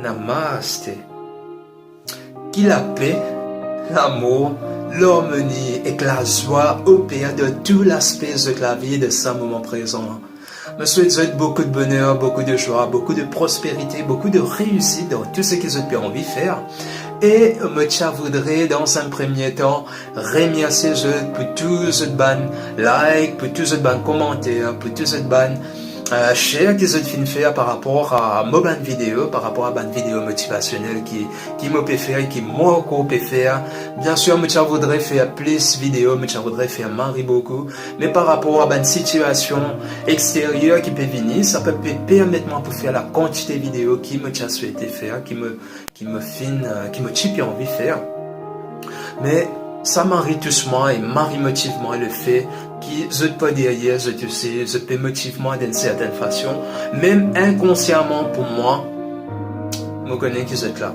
Namaste. Qui la paix, l'amour, l'harmonie et que la joie opèrent de tout l'aspect de la vie de ce moment présent. Je souhaite beaucoup de bonheur, beaucoup de joie, beaucoup de prospérité, beaucoup de réussite dans tout ce que je peux envie de faire. Et je voudrais dans un premier temps remercier pour tous les bonnes likes, pour tous les bons commentaires, pour tous les bons share que je viens faire par rapport à mes bonnes vidéos, par rapport à bonnes vidéos motivationnelles qui me peut faire et qui moi encore peut faire. Bien sûr, je voudrais faire plus de vidéos, je voudrais faire marrer beaucoup, mais par rapport à une situation extérieure qui peut venir, ça peut permettre moi pour faire la quantité de vidéos qui me souhaité faire, qui me chipe envie de faire. Mais ça m'arrive doucement et m'arrive motivement le fait que je peux derrière, je peux motivement d'une certaine façon, même inconsciemment pour moi, je connais que vous êtes là.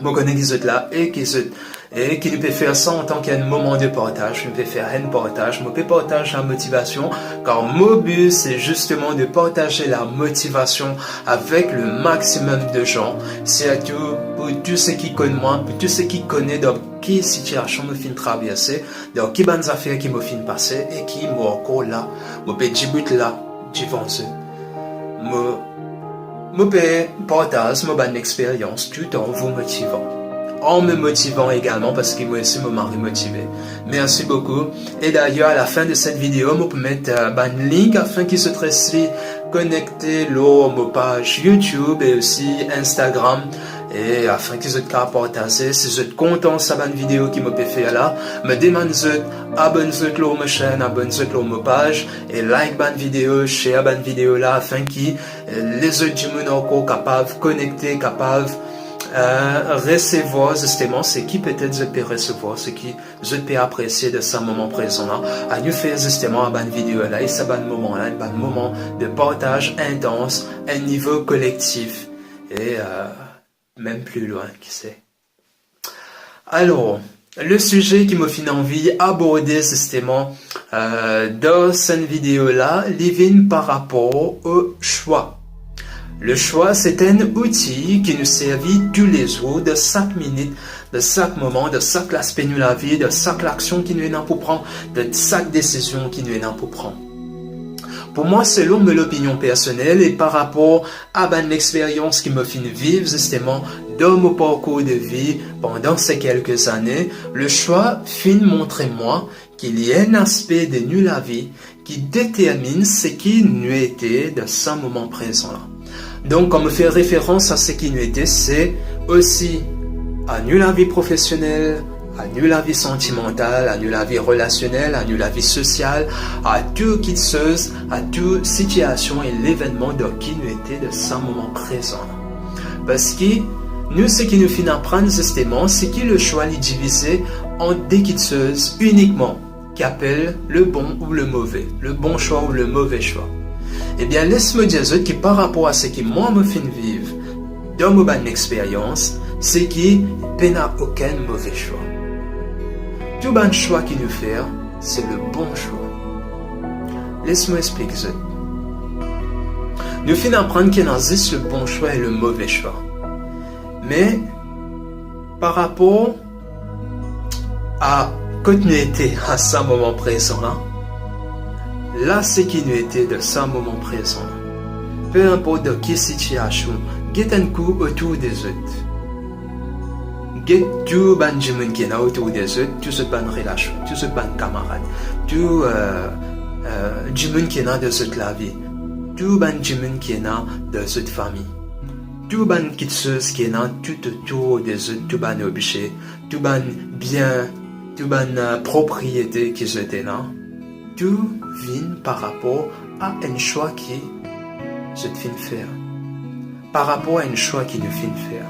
Je connais que vous êtes là et qui ne peut faire ça en tant qu'un moment de partage. Je peux faire un partage, je peux partager la motivation, car mon but c'est justement de partager la motivation avec le maximum de gens, surtout pour tous ceux qui connaissent moi, pour tous ceux qui connaissent dans quelle situation me fin traverser, dans quelles bonnes affaires qui me fin passer et qui m'ont encore là, je peux dire là, devant eux. Je peux partager ma bonne expérience tout en vous motivant. En me motivant également parce que moi aussi je m'arrive motivé. Merci beaucoup. Et d'ailleurs à la fin de cette vidéo, je peux mettre un link afin qu'ils se trouvent connectés à ma page YouTube et aussi Instagram. Et afin qu'ils soient partager, si vous êtes content de cette vidéo qui me peut faire là, me demande abonnez-vous à ma chaîne, abonnez-vous à ma page et like la vidéo, share la vidéo là afin que les autres gens encore capables de connecter, capables recevoir justement ce qui peut-être je peux recevoir, ce qui je peux apprécier de ce moment présent là, à nous faire justement une vidéo là et ce bon moment là, un moment de partage intense, un niveau collectif et même plus loin, qui sait. Alors, le sujet qui me fait envie d'aborder justement dans cette vidéo là, il vient par rapport au choix. Le choix, c'est un outil qui nous servit tous les jours, de chaque minute, de chaque moment, de chaque aspect de la vie, de chaque action qui nous est pour prendre, de chaque décision qui nous est pour prendre. Pour moi, selon l'opinion personnelle et par rapport à l'expérience qui me fait vivre justement dans mon parcours de vie pendant ces quelques années, le choix fin montrer moi qu'il y a un aspect de nous la vie qui détermine ce qui nous était dans ce moment présent là. Donc, comme fait référence à ce qui nous était, c'est aussi à nous la vie professionnelle, à nous la vie sentimentale, à nous la vie relationnelle, à nous la vie sociale, à tout qui chose, à toute situation et l'événement dans qui nous était de ce moment présent. Parce que nous, ce qui nous finit apprendre justement, c'est que le choix est divisé en deux choses uniquement, qui appellent le bon ou le mauvais, le bon choix ou le mauvais choix. Eh bien, laisse-moi dire que par rapport à ce qui moi me fait vivre dans ma bonne expérience, c'est qu'il n'y a aucun mauvais choix. Tout bon choix qu'il nous fait, c'est le bon choix. Laisse-moi expliquer ça. Nous finissons apprendre qu'il y a juste le bon choix et le mauvais choix. Mais, par rapport à quand nous étions à ce moment présent là, ce qui nous était de ce moment présent là, peu importe de quelle situation, get un coup autour des autres. Get tout ban gens qui est autour des autres, tout ce ban relation, tout ce ban camarade, tout gens qui est dans cette la vie, tout ban gens qui est dans cette famille, tout ban qui est dans tout autour des autres, tout ban objet, tout ban bien, tout ban propriété qui étaient là, tout vient par rapport à un choix qui je te viens faire, par rapport à un choix qui nous vient faire.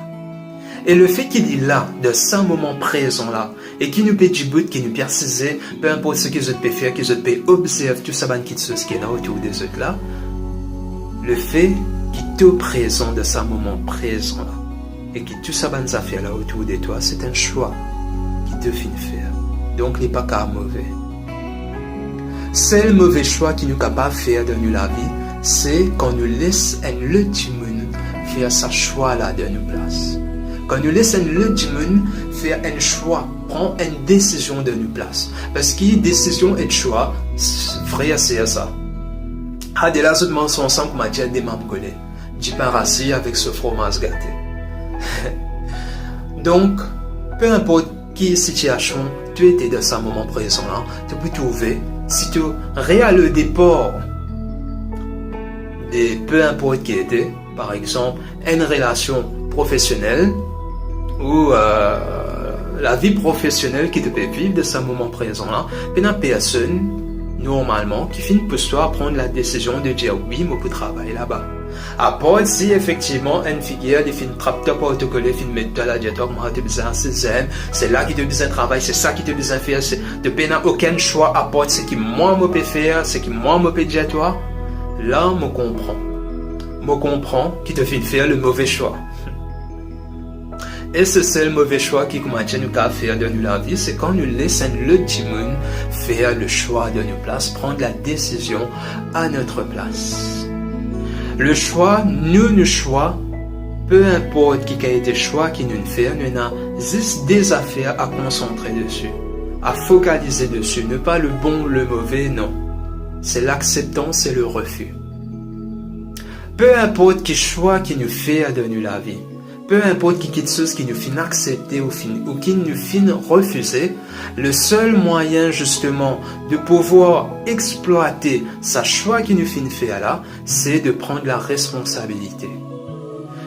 Et le fait qu'il est là, de ce moment présent là, et qui nous peut du bout, qui nous précise, peu importe ce que je peux faire, que je peux observer tout ça qui est là autour des autres là, le fait qu'il est présent de ce moment présent là, et que tout ça qui affaires là autour de toi, c'est un choix qui te vient faire. Donc, il n'est pas qu'à mauvais. C'est le mauvais choix qui nous est capable de faire dans la vie, c'est quand nous laisse un petit monde faire sa choix là de nous place. Quand nous laissons le monde faire un choix, prendre une décision de nous place. Parce que décision et choix, frère, c'est ça. Ah, de là, autres sont ensemble, comme a dit, des membres collés. Du pain rassis avec ce fromage gâté. Donc, peu importe quelle situation tu étais dans ce moment présent là, tu peux trouver, si tu réalises le départ de peu importe qui était, par exemple, une relation professionnelle ou la vie professionnelle qui te peut vivre de ce moment présent là, puis une personne, normalement, qui finit pour soi prendre la décision de dire oui, moi, pour travailler là-bas. À part si effectivement une figure qui fait une trappe top autocollé, fait une méthode à dire moi tu besoin c'est là qui te besoin travailler, c'est ça qui te besoin faire, c'est de n'a aucun choix à part ce qui moi me peut faire, ce qui moi me peut dire toi. Là me comprend qui te fait faire le mauvais choix. Et c'est le mauvais choix qui commence à nous faire de nous la vie, c'est quand nous laissons le démon faire le choix de nos places, prendre la décision à notre place. Le choix, nous choix, peu importe qui a été choix qui nous fait, nous avons juste des affaires à concentrer dessus, à focaliser dessus, ne pas le bon, le mauvais, non. C'est l'acceptance et le refus. Peu importe qui choix qui nous fait de nous la vie, peu importe qui chose qui nous fait accepter ou qui nous fait refuser, le seul moyen justement de pouvoir exploiter sa choix qui nous fait faire là, c'est de prendre la responsabilité.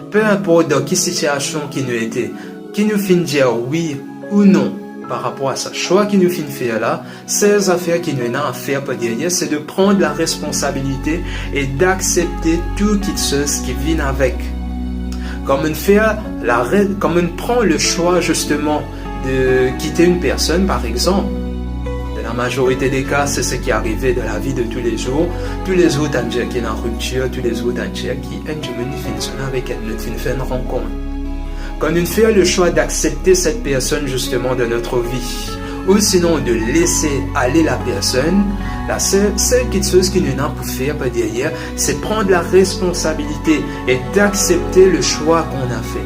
Peu importe dans quelle situation qui nous était, qui nous fait dire oui ou non par rapport à sa choix qui nous fait faire là, ces affaires qui nous ont à faire pour derrière, c'est de prendre la responsabilité et d'accepter tout chose qui vient avec. Comme on prend le choix justement de quitter une personne, par exemple, dans la majorité des cas, c'est ce qui est arrivé dans la vie de tous les jours. Tous les autres qui sont en rupture, tous les autres qui finissent avec elle, fait une rencontre. Quand on fait le choix d'accepter cette personne justement de notre vie, ou sinon de laisser aller la personne, la seule chose qui nous a pour faire par derrière, c'est prendre la responsabilité et d'accepter le choix qu'on a fait.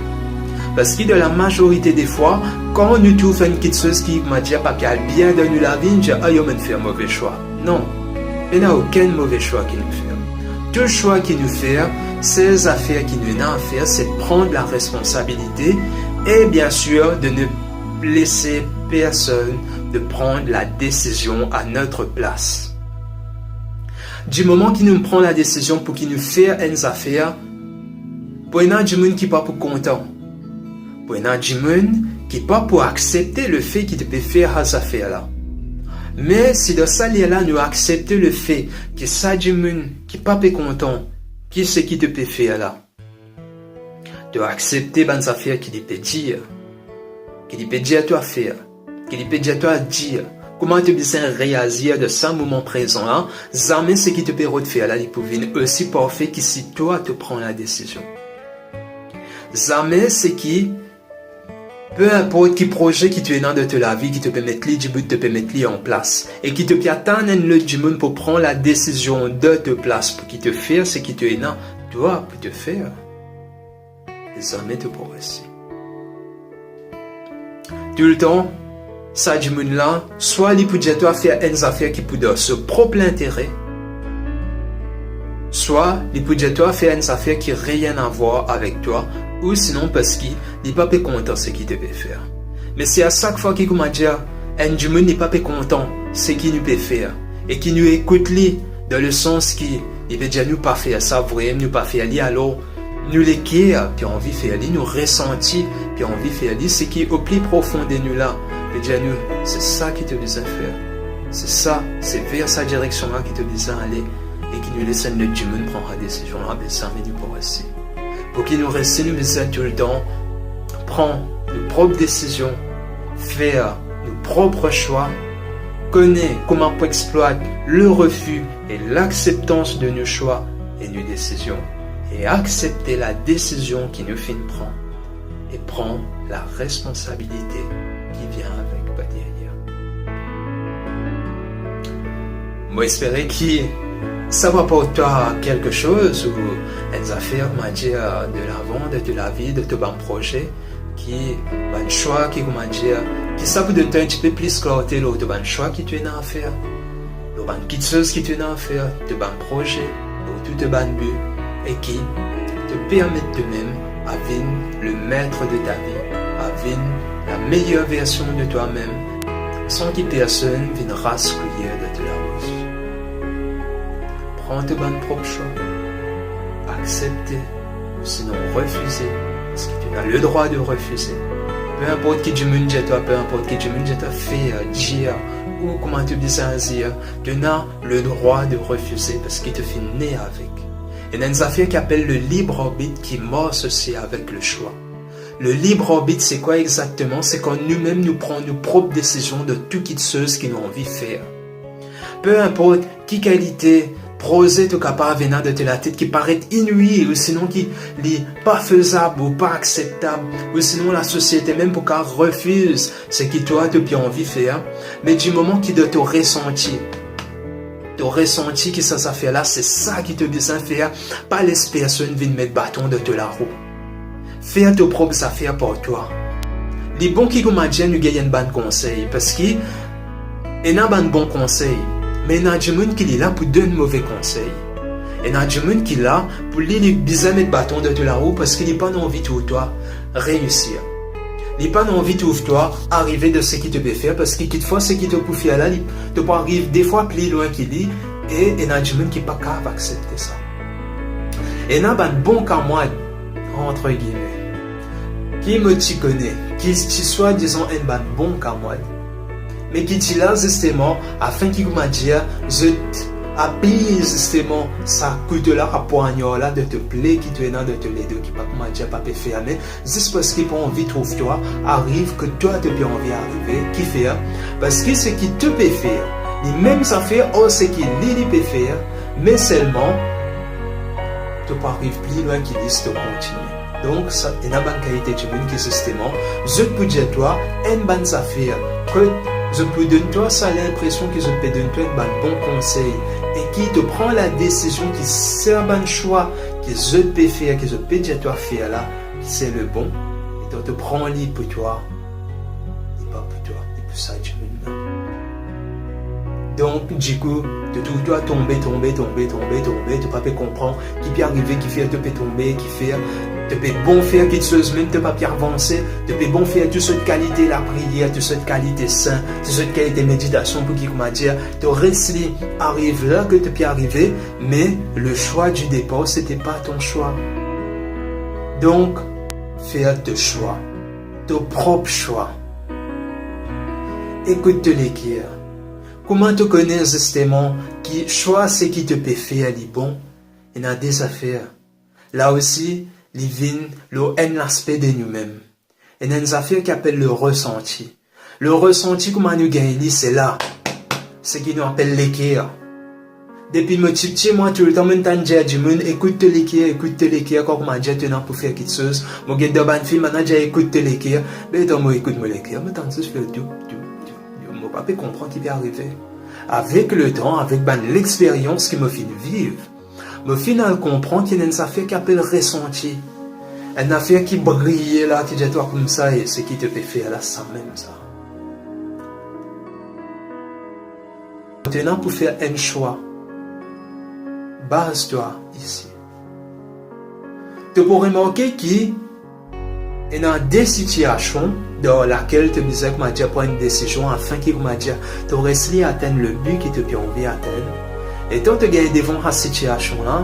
Parce que dans la majorité des fois, quand nous trouvons une chose qui m'a dit pas qu'elle bien de nous la vie, on dit ah yo, on fait un mauvais choix. Non, il n'y a aucun mauvais choix qui nous fait. Tout choix qui nous fait, ces affaires qui nous a à faire, c'est de prendre la responsabilité et bien sûr de ne laisser personne de prendre la décision à notre place. Du moment qu'il nous prend la décision pour qu'il nous fasse une affaire, pour un du monde qui n'est pas pour content, pour un du monde qui n'est pas pour accepter le fait qu'il peut faire ces affaires-là. Mais si dans ça là nous acceptons le fait que ça du monde qui n'est pas content, qui c'est qui te peut faire là, de accepter les affaires qu'il peut dire, qu'il peut dire à toi faire, qu'il peut dire à toi dire. Comment tu peux réagir de ce moment présent là, jamais ce qui te permet de faire là, il peut venir aussi parfait que si toi tu prends la décision. Jamais ce qui, peu importe quel projet qui tu es dans de ta vie, qui te permet de mettre en place et qui te peut attendre le du monde pour prendre la décision de te place pour qui te faire ce qui te est dans, toi pour te faire. Jamais te progresser. Tout le temps. Ça du monde là, soit il peut dire toi faire une affaire qui peut de ce propre intérêt, soit il peut dire toi faire une affaire qui n'a rien à voir avec toi, ou sinon parce qu'il n'est pas content de ce qu'il devait faire. Mais c'est à chaque fois qu'il commence à dire, un du monde n'est pas content de ce qu'il nous peut faire, et qu'il nous écoute lui, dans le sens qu'il veut dire nous pas faire ça, vraiment nous pas faire lui, alors nous l'équerre, puis envie de faire lui, nous ressentir, puis envie de faire lui, ce qui est au plus profond de nous là. Et dire nous, c'est ça qui te besoin faire. C'est ça, c'est vers sa direction-là qui te besoin aller et qui nous laisse le du monde prendre la décision là, mais ça mais nous pour rester. Pour qu'il nous reste, nous besoin tout le temps prendre nos propres décisions, faire nos propres choix, connaître comment on exploite le refus et l'acceptance de nos choix et nos décisions et accepter la décision qui nous fait prendre et prendre la responsabilité qui vient avec pas derrière. Moi espérer que ça va pour toi quelque chose ou une affaire, comment dire, de l'avant, de la vie, de ton projet, qui va un choix, qui, comment dire, qui ça peut donner un petit peu plus clarté, l'autre un choix qui tu es à faire, l'autre une petite chose qui tu es à faire, de un projet, l'autre tout un but, et qui te permet de même à vivre le maître de ta vie, à vivre la meilleure version de toi-même, sans que personne vienne rascouiller de te la rousse. Prends ton propre choix, accepter, ou sinon refuser, parce que tu as le droit de refuser. Peu importe qui du monde dit toi, peu importe qui du monde dit toi, fait, dire, ou comment tu dis ça, dire, tu as le droit de refuser parce qu'il te fait né avec. Et il y a une affaire qui appelle le libre arbitre qui marche aussi avec le choix. Le libre arbitre, c'est quoi exactement? C'est quand nous-mêmes nous prenons nos propres décisions de tout qui chose qui nous envie de faire. Peu importe qui qualité, projet tu es capable de venir de te la tête qui paraît inouïe ou sinon qui n'est pas faisable ou pas acceptable ou sinon la société même pour qu'elle refuse ce que toi tu as envie de faire. Mais du moment qui de te ressentir, ton ressenti que ça fait là, c'est ça qui te besoin de faire. Pas les personnes viennent mettre bâton de te la roue. Faire tes propres affaires pour toi. Les bons qui comme dit nous gagnent un bon conseil parce que il y a un bon conseil, mais il y a des gens qui sont là pour donner un mauvais conseil. Il y a des gens qui sont là pour les besoin mettre bâton de te la roue parce qu'ils n'ont pas envie de toi réussir. Il n'a pas envie de toi arriver de ce qu'il te peut faire parce que quelquefois ce qui te peut faire là, tu peux arriver des fois plus loin qu'il est et il y a des gens qui ne sont pas capables d'accepter ça. Et il y a un bon camarade, entre guillemets, qui me connaît, qui soit disons un bon camarade, mais qui est là justement afin qu'il m'a dit, je appuie justement ça coûte là à poignard là de te plaire qui te est dans de te l'aider qui pas comment dire pas peut faire mais juste parce qu'il pas envie trouve toi arrive que toi tu peux envie arriver qui faire parce que ce qui te peut faire ni même ça fait oh ce qui lui peut faire mais seulement tu pas arriver plus loin qu'il dit de continuer donc ça il y a une bonne qualité de monde qui justement je peux dire toi une bonne affaire que je peux donner toi ça l'impression que je peux donner toi un bon conseil et qui te prend la décision qui c'est un bon choix que je peux faire que je peux dire toi faire là c'est le bon et tu te prends lit pour toi et pas pour toi et pour ça tu me donc du coup de tout toi tomber tu peux pas comprendre qui peut arriver qui fait te peut tomber qui fait tu peux bon faire quelque chose même tu peux pas avancer tu peux bon faire toute cette qualité la prière toute cette qualité saint toute cette qualité méditation pour qui comment dire tu restes arrive là que tu peux arriver mais le choix du départ c'était pas ton choix donc faire tes choix ton propre choix écoute les guerres. Comment tu connais justement qui choix ce qui te peut faire les bons et dans des affaires. Là aussi, les vignes, un aspect de nous-mêmes. Et dans des affaires qui appellent le ressenti. Le ressenti, comment nous gagnons, c'est là. Ce qui nous appelle l'équerre. Depuis mon petit, moi, tout le temps, maintenant, j'ai du monde, écoute l'équerre, quand on dit, tu n'as pas fait quelque chose. Mon gars de bonne fille, maintenant, j'ai écouté l'équerre. Mais donc, moi, écoute l'équerre. Mais tant que je fais tout. Mon papa comprend qui va arriver. Avec le temps, avec l'expérience qui me fait vivre, me final comprend qu'il y a une affaire qui appelle ressenti. Une affaire qui brille là, qui dit toi comme ça, et ce qui te fait faire là, ça même ça. Maintenant, pour faire un choix, base-toi ici. Tu peux remarquer qu'il y a des situations dans lesquelles tu disais que tu prends une décision afin que tu restes à atteindre le but que tu as envie d'atteindre. Et quand tu gagnes devant cette situation-là,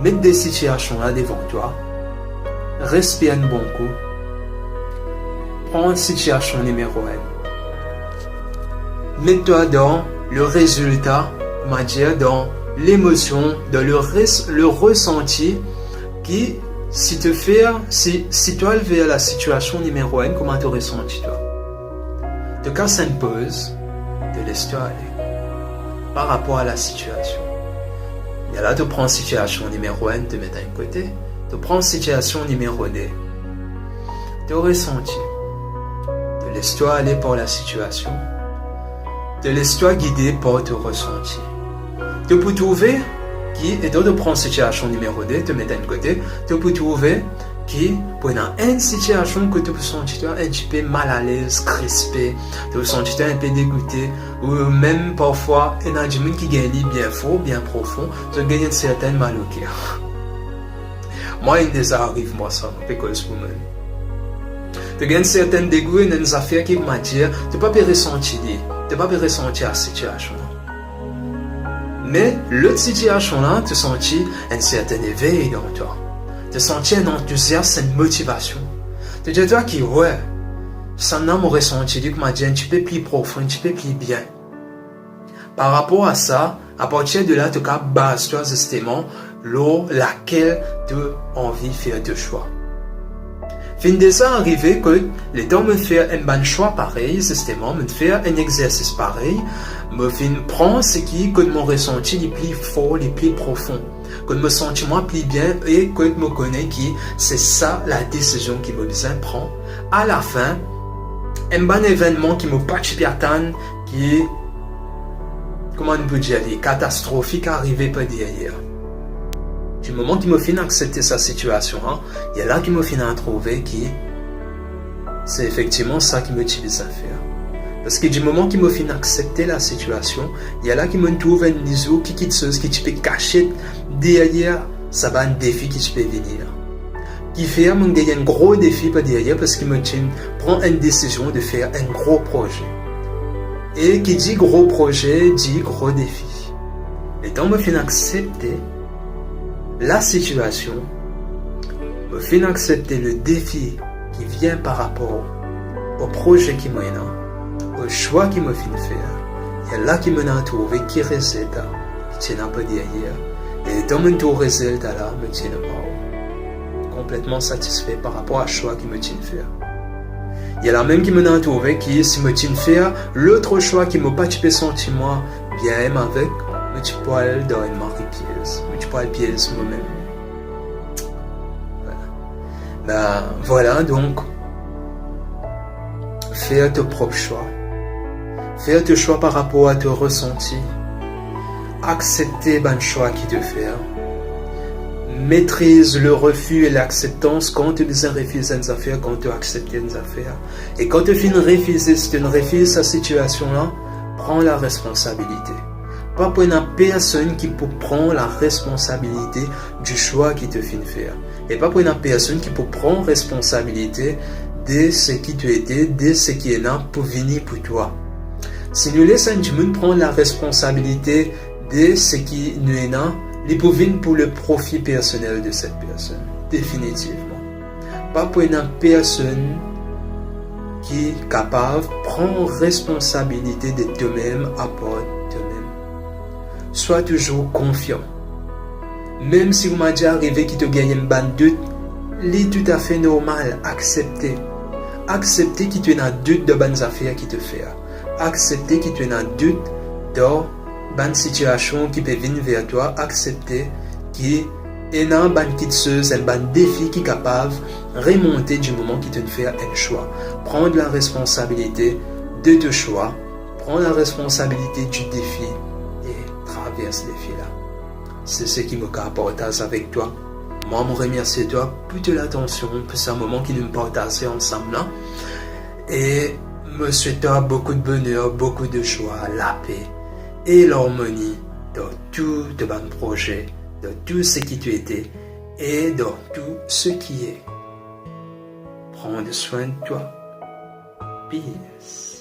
mets des situations-là devant toi, respire un bon coup, prends une situation numéro 1. Mets-toi dans le résultat, dans l'émotion, dans le ressenti qui si toi vers la situation numéro 1, comment tu ressens toi? De cas s'impose, de laisse-toi aller par rapport à la situation. Et là, tu prends situation numéro 1, tu mets d'un côté, tu prends situation numéro 2, tu ressenti, te laisse-toi aller par la situation, te laisse-toi guider par ton ressenti. tu peux trouver qui est de prendre situation numéro 2, te mettre de côté, tu peux trouver qui, pour une situation que tu peux sentir un petit peu mal à l'aise, crispé, tu peux sentir un peu dégoûté, ou même parfois, il y a des gens qui gagnent bien fort, bien profond, tu gagnes une certaine mal au cœur. Moi, il nous arrive, moi, ça, parce que moi-même. Tu gagnes certaines dégoûts et des affaires qui vont dire, tu ne peux pas ressentir, tu ne peux pas ressentir la situation. Mais l'autre situation là, tu sens un certain éveil dans toi. Tu sens un enthousiasme, une motivation. Tu dis toi qui ouais, ça n'a pas ressenti que m'a dit un petit peu plus profond, un petit peu plus bien. Par rapport à ça, à partir de là, tu as base toi justement laquelle tu as envie de faire tes choix. Fin de ça arrivé que les temps me faire un bon choix pareil, justement, me faire un exercice pareil, me fin prendre ce qui que mon ressenti les plus fort, les plus profond, que me sentis moi plus bien et que me connais qui c'est ça la décision qui me besoin prend. À la fin, un bon événement qui me pas qui comment on peut dire, catastrophique arrivé pas derrière. Du moment qu'il me finit accepter sa situation, il y a là qu'il me finit à trouver qui c'est effectivement ça qui me motive à faire. Parce que du moment qu'il me finit accepter la situation, il y a là qu'il me trouve un niveau qui peut cacher derrière ça va un défi qui peut venir. Qui fait mon gagner un gros défi pas derrière parce qu'il me prend une décision de faire un gros projet. Et qui dit gros projet dit gros défi. Et donc me finit accepter la situation, me fait accepter le défi qui vient par rapport au projet qui m'a au choix qui me fait faire. Il y a là qui m'a trouvé qui résultat, qui tient un peu derrière. Et dans mon résultat là, me tient pas complètement satisfait par rapport à choix qui me tient faire. Il y a là même qui m'a trouvé qui, si me tient faire, l'autre choix qui m'a pas tué sentiment bien même avec, me tu peux aller dans une marque pièce. Tu peux aller pièce moi-même. Voilà. Voilà donc. Faire tes propres choix. Faire tes choix par rapport à tes ressentis. Accepter le choix qui te fait. Maîtrise le refus et l'acceptance quand tu refuses une affaire, quand tu acceptes une affaire. Et quand tu finis de refuser, si tu refuses cette situation-là, prends la responsabilité. Pas pour une personne qui peut prendre la responsabilité du choix qui te fait faire. Et pas pour une personne qui peut prendre responsabilité de ce qui tu étais, de ce qui est là pour venir pour toi. Si nous laissons du monde prendre la responsabilité de ce qui nous est là, il peut venir pour le profit personnel de cette personne. Définitivement. Pas pour une personne qui est capable de prendre responsabilité de toi-même à part sois toujours confiant. Même si vous m'avez déjà arrivé qui te gagne une bonne doute, c'est tout à fait normal. Accepter. Accepter que tu es en doute de bonnes affaires qui te font. Accepter que tu es en doute de bonnes situations qui peuvent venir vers toi. Accepter qu'il y a une bonne chose, un bon défi qui est capable de remonter du moment qui te fait un choix. Prendre la responsabilité de tes choix. Prendre la responsabilité du défi. Traverse les défis là. C'est ce qui me partage avec toi. Moi, je remercie toi pour toute l'attention, pour ce moment qui nous partage ensemble là. Et je souhaite beaucoup de bonheur, beaucoup de joie, la paix et l'harmonie dans tout de bons projets, dans tout ce qui tu étais et dans tout ce qui est. Prends soin de toi. Peace.